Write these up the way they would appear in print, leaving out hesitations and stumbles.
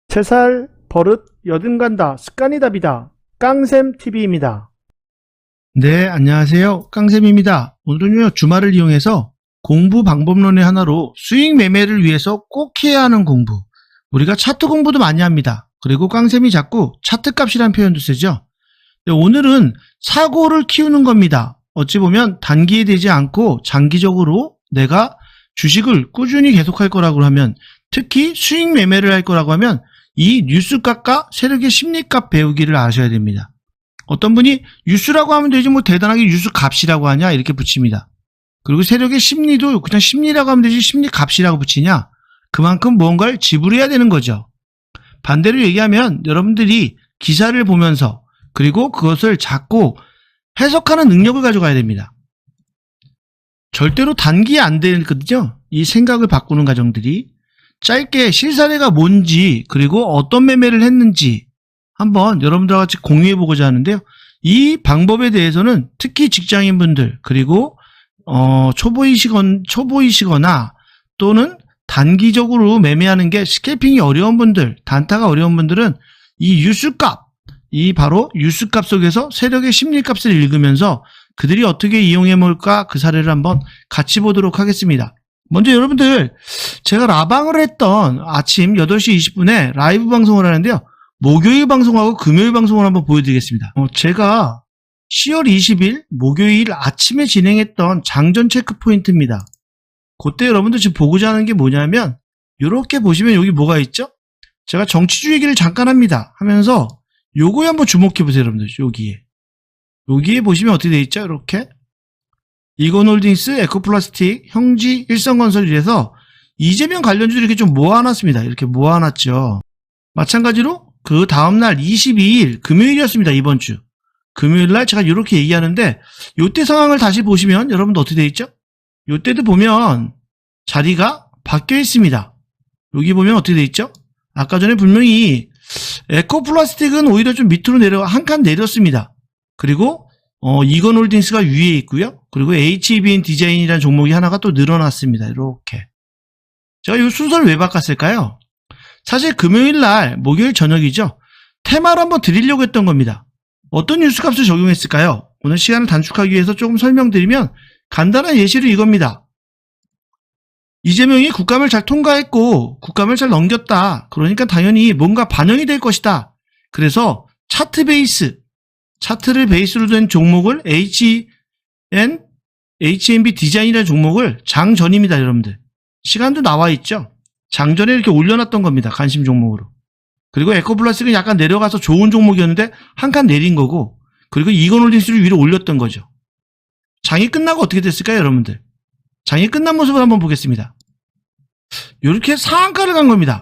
채살, 버릇, 여든간다, 습관이답이다. 깡샘TV입니다. 네, 안녕하세요. 깡쌤입니다. 오늘은요, 주말을 이용해서 공부 방법론의 하나로 수익 매매를 위해서 꼭 해야 하는 공부. 우리가 차트 공부도 많이 합니다. 그리고 깡쌤이 자꾸 차트 값이라는 표현도 쓰죠. 네, 오늘은 사고를 키우는 겁니다. 어찌 보면 단기에 되지 않고 장기적으로 내가 주식을 꾸준히 계속할 거라고 하면, 특히 수익 매매를 할 거라고 하면 이 뉴스값과 세력의 심리값 배우기를 아셔야 됩니다. 어떤 분이 뉴스라고 하면 되지 뭐 대단하게 뉴스값이라고 하냐 이렇게 붙입니다. 그리고 세력의 심리도 그냥 심리라고 하면 되지 심리값이라고 붙이냐, 그만큼 무언가를 지불해야 되는 거죠. 반대로 얘기하면 여러분들이 기사를 보면서 그리고 그것을 자꾸 해석하는 능력을 가져가야 됩니다. 절대로 단기에 안 되거든요. 이 생각을 바꾸는 과정들이. 짧게 실사례가 뭔지 그리고 어떤 매매를 했는지 한번 여러분들과 같이 공유해 보고자 하는데요. 이 방법에 대해서는 특히 직장인분들 그리고 초보이시거나 또는 단기적으로 매매하는 게 스캘핑이 어려운 분들, 단타가 어려운 분들은 이 뉴스값, 이 바로 뉴스값 속에서 세력의 심리값을 읽으면서 그들이 어떻게 이용해 볼까, 그 사례를 한번 같이 보도록 하겠습니다. 먼저 여러분들, 제가 라방을 했던 아침 8시 20분에 라이브 방송을 하는데요. 목요일 방송하고 금요일 방송을 한번 보여드리겠습니다. 제가 10월 20일 목요일 아침에 진행했던 장전 체크 포인트입니다. 그때 여러분들 지금 보고자 하는 게 뭐냐면, 이렇게 보시면 여기 뭐가 있죠? 제가 정치주의 얘기를 잠깐 합니다 하면서 요거에 한번 주목해 보세요. 여러분들 여기에 보시면 어떻게 되어 있죠? 이렇게 이건홀딩스, 에코플라스틱, 형지, 일성건설 이래서 이재명 관련주를 이렇게 좀 모아놨습니다. 이렇게 모아놨죠. 마찬가지로 그 다음날 22일 금요일이었습니다. 이번 주 금요일날 제가 이렇게 얘기하는데, 요때 상황을 다시 보시면 여러분들 어떻게 되어 있죠? 요때도 보면 자리가 바뀌어 있습니다. 여기 보면 어떻게 되어 있죠? 아까 전에 분명히 에코플라스틱은 오히려 좀 밑으로 한 칸 내렸습니다. 그리고 이건홀딩스가 위에 있고요. 그리고 HEBN 디자인이라는 종목이 하나가 또 늘어났습니다. 이렇게. 제가 이 순서를 왜 바꿨을까요? 사실 금요일날, 목요일 저녁이죠. 테마를 한번 드리려고 했던 겁니다. 어떤 뉴스값을 적용했을까요? 오늘 시간을 단축하기 위해서 조금 설명드리면 간단한 예시로 이겁니다. 이재명이 국감을 잘 통과했고 국감을 잘 넘겼다. 그러니까 당연히 뭔가 반영이 될 것이다. 그래서 차트를 베이스로 된 종목을 HMB 디자인이라는 종목을 장전입니다. 여러분들. 시간도 나와 있죠. 장전에 이렇게 올려놨던 겁니다. 관심 종목으로. 그리고 에코플라스틱은 약간 내려가서 좋은 종목이었는데 한 칸 내린 거고, 그리고 이건홀딩스를 위로 올렸던 거죠. 장이 끝나고 어떻게 됐을까요, 여러분들? 장이 끝난 모습을 한번 보겠습니다. 이렇게 상한가를 간 겁니다.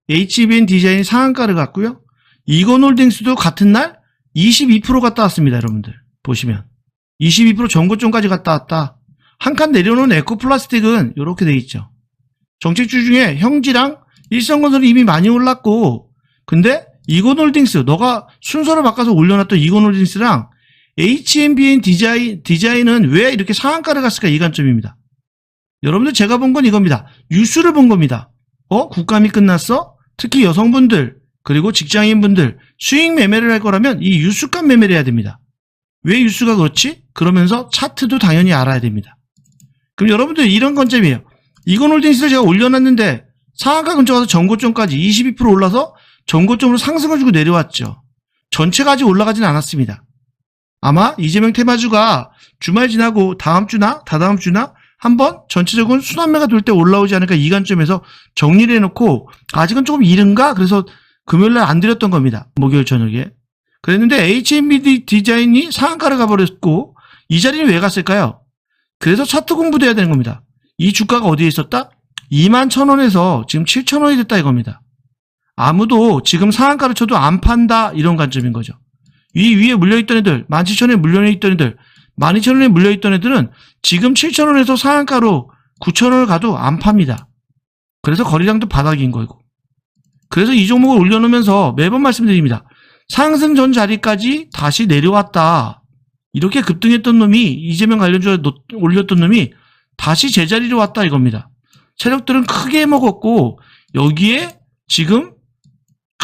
HBN 디자인이 상한가를 갔고요. 이건홀딩스도 같은 날 22% 갔다 왔습니다. 여러분들 보시면 22% 전고점까지 갔다 왔다. 한 칸 내려놓은 에코플라스틱은 이렇게 돼 있죠. 정책주 중에 형지랑 일성건설이 이미 많이 올랐고, 근데 이건홀딩스, 너가 순서를 바꿔서 올려놨던 이건홀딩스랑 HMBN 디자인은 왜 이렇게 상한가를 갔을까, 이 관점입니다. 여러분들, 제가 본 건 이겁니다. 뉴스를 본 겁니다. 국감이 끝났어? 특히 여성분들 그리고 직장인분들 수익 매매를 할 거라면 이 뉴스값 매매를 해야 됩니다. 왜 뉴스가 그렇지? 그러면서 차트도 당연히 알아야 됩니다. 그럼 여러분들 이런 관점이에요. 이건홀딩스를 제가 올려놨는데 상한가 근처 가서 전고점까지 22% 올라서 전고점으로 상승을 주고 내려왔죠. 전체가 아직 올라가진 않았습니다. 아마 이재명 테마주가 주말 지나고 다음 주나 다다음 주나 한번 전체적인 순환매가 돌 때 올라오지 않을까, 이 관점에서 정리를 해놓고, 아직은 조금 이른가? 그래서 금요일날 안 드렸던 겁니다. 목요일 저녁에. 그랬는데 HMB 디자인이 상한가를 가버렸고, 이 자리는 왜 갔을까요? 그래서 차트 공부도 해야 되는 겁니다. 이 주가가 어디에 있었다? 21,000원에서 지금 7,000원이 됐다 이겁니다. 아무도 지금 상한가를 쳐도 안 판다, 이런 관점인 거죠. 이 위에 물려있던 애들, 17,000원에 물려있던 애들, 12,000원에 물려있던 애들은 지금 7,000원에서 상한가로 9,000원을 가도 안 팝니다. 그래서 거래량도 바닥인 거고. 그래서 이 종목을 올려놓으면서 매번 말씀드립니다. 상승 전 자리까지 다시 내려왔다. 이렇게 급등했던 놈이, 이재명 관련주에 올렸던 놈이 다시 제자리로 왔다 이겁니다. 세력들은 크게 먹었고, 여기에 지금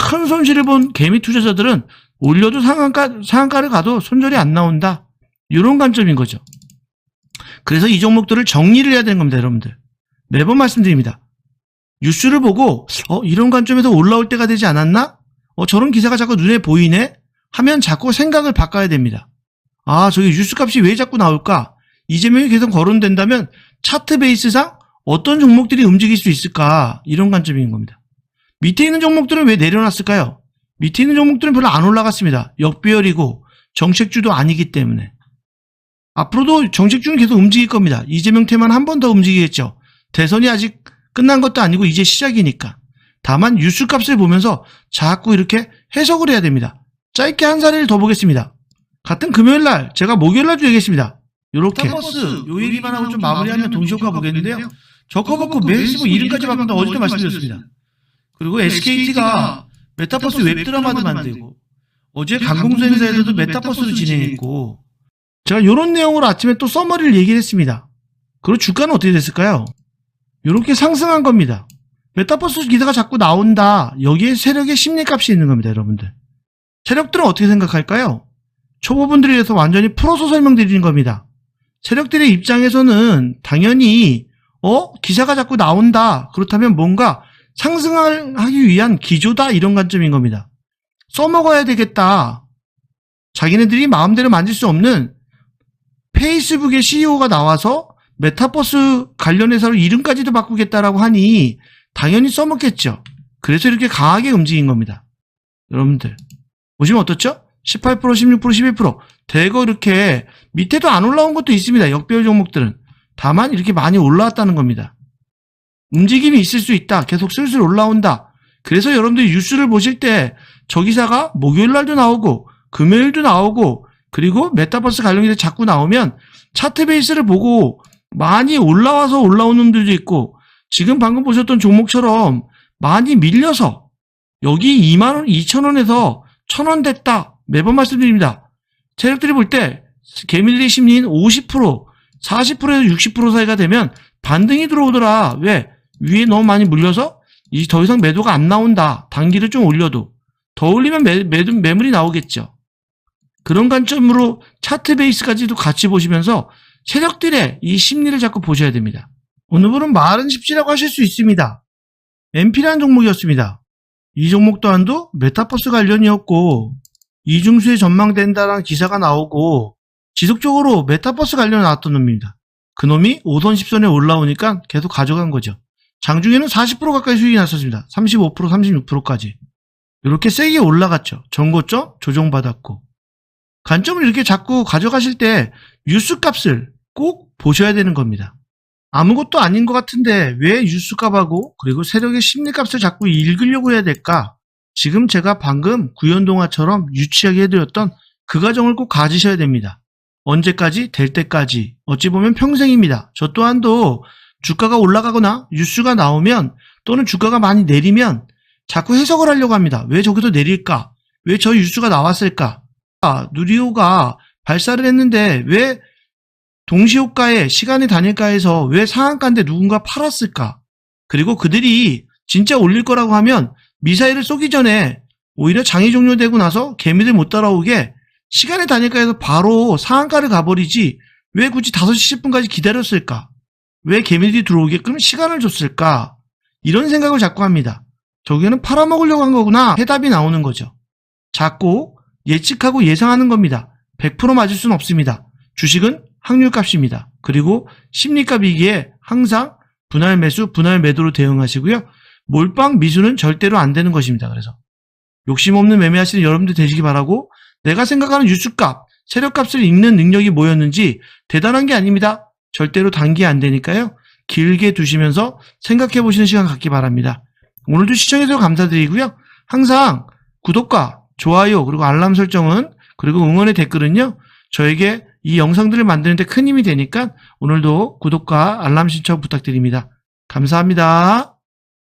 큰 손실을 본 개미 투자자들은 올려도 상한가를 가도 손절이 안 나온다. 이런 관점인 거죠. 그래서 이 종목들을 정리를 해야 되는 겁니다, 여러분들. 매번 말씀드립니다. 뉴스를 보고 이런 관점에서 올라올 때가 되지 않았나? 저런 기사가 자꾸 눈에 보이네? 하면 자꾸 생각을 바꿔야 됩니다. 저기 뉴스값이 왜 자꾸 나올까? 이재명이 계속 거론된다면 차트 베이스상 어떤 종목들이 움직일 수 있을까? 이런 관점인 겁니다. 밑에 있는 종목들은 왜 내려놨을까요? 밑에 있는 종목들은 별로 안 올라갔습니다. 역배열이고 정책주도 아니기 때문에. 앞으로도 정책주는 계속 움직일 겁니다. 이재명 테만 한 번 더 움직이겠죠. 대선이 아직 끝난 것도 아니고 이제 시작이니까. 다만 뉴스값을 보면서 자꾸 이렇게 해석을 해야 됩니다. 짧게 한 사례를 더 보겠습니다. 같은 금요일날 제가 목요일날도 얘기했습니다. 요렇게 메타버스 요 얘기만 하고 좀 마무리하면 동시효과 보겠는데요. 저커버커 매시브 이름까지 바꾼다 어제도 말씀드렸습니다. 그리고 SKT가 메타버스 웹드라마도 만들고 어제 강공수 행사에서도 메타버스를 진행했고 제가 요런 내용으로 아침에 또 서머리를 얘기를 했습니다. 그리고 주가는 어떻게 됐을까요? 요렇게 상승한 겁니다. 메타버스 기사가 자꾸 나온다. 여기에 세력의 심리값이 있는 겁니다, 여러분들. 세력들은 어떻게 생각할까요? 초보분들을 위해서 완전히 풀어서 설명드리는 겁니다. 세력들의 입장에서는 당연히 기사가 자꾸 나온다. 그렇다면 뭔가 상승하기 위한 기조다. 이런 관점인 겁니다. 써먹어야 되겠다. 자기네들이 마음대로 만질 수 없는 페이스북의 CEO가 나와서 메타버스 관련 회사로 이름까지도 바꾸겠다라고 하니 당연히 써먹겠죠. 그래서 이렇게 강하게 움직인 겁니다. 여러분들 보시면 어떻죠? 18%, 16%, 11% 대거 이렇게 밑에도 안 올라온 것도 있습니다. 역배열 종목들은. 다만 이렇게 많이 올라왔다는 겁니다. 움직임이 있을 수 있다. 계속 슬슬 올라온다. 그래서 여러분들이 뉴스를 보실 때 저 기사가 목요일날도 나오고 금요일도 나오고 그리고 메타버스 관련 기사 자꾸 나오면 차트 베이스를 보고 많이 올라와서 올라온 놈들도 있고 지금 방금 보셨던 종목처럼 많이 밀려서 여기 2만원, 2천원에서 1,000원 됐다. 매번 말씀드립니다. 세력들이 볼 때 개미들의 심리는 50%, 40%에서 60% 사이가 되면 반등이 들어오더라. 왜? 위에 너무 많이 물려서 더 이상 매도가 안 나온다. 단기를 좀 올려도. 더 올리면 매물이 나오겠죠. 그런 관점으로 차트 베이스까지도 같이 보시면서 세력들의 이 심리를 자꾸 보셔야 됩니다. 오늘 분은 말은 쉽지라고 하실 수 있습니다. MP라는 종목이었습니다. 이 종목 또한도 메타버스 관련이었고 이중수에 전망된다라는 기사가 나오고 지속적으로 메타버스 관련 나왔던 놈입니다. 그 놈이 5선 10선에 올라오니까 계속 가져간 거죠. 장중에는 40% 가까이 수익이 났었습니다. 35%, 36%까지. 이렇게 세게 올라갔죠. 전고점 조정받았고. 관점을 이렇게 자꾸 가져가실 때 뉴스값을 꼭 보셔야 되는 겁니다. 아무것도 아닌 것 같은데 왜 뉴스값하고 그리고 세력의 심리값을 자꾸 읽으려고 해야 될까? 지금 제가 방금 구연동화처럼 유치하게 해드렸던 그 과정을 꼭 가지셔야 됩니다. 언제까지? 될 때까지. 어찌 보면 평생입니다. 저 또한도 주가가 올라가거나 뉴스가 나오면 또는 주가가 많이 내리면 자꾸 해석을 하려고 합니다. 왜 저기서 내릴까? 왜 저 뉴스가 나왔을까? 누리호가 발사를 했는데 왜 동시효과에 시간의 단일가에서 왜 상한가인데 누군가 팔았을까? 그리고 그들이 진짜 올릴 거라고 하면 미사일을 쏘기 전에 오히려 장이 종료되고 나서 개미들 못 따라오게 시간의 단일가에서 바로 상한가를 가버리지 왜 굳이 5시 10분까지 기다렸을까? 왜 개미들이 들어오게끔 시간을 줬을까? 이런 생각을 자꾸 합니다. 저기는 팔아먹으려고 한 거구나. 해답이 나오는 거죠. 자꾸 예측하고 예상하는 겁니다. 100% 맞을 수는 없습니다. 주식은 확률값입니다. 그리고 심리값이기에 항상 분할 매수, 분할 매도로 대응하시고요. 몰빵 미수는 절대로 안 되는 것입니다. 그래서 욕심 없는 매매하시는 여러분들 되시기 바라고 내가 생각하는 뉴스값, 세력값을 읽는 능력이 뭐였는지 대단한 게 아닙니다. 절대로 단기 안 되니까요. 길게 두시면서 생각해 보시는 시간 갖기 바랍니다. 오늘도 시청해주셔서 감사드리고요. 항상 구독과 좋아요 그리고 알람 설정은 그리고 응원의 댓글은요. 저에게 이 영상들을 만드는데 큰 힘이 되니까 오늘도 구독과 알람 신청 부탁드립니다. 감사합니다.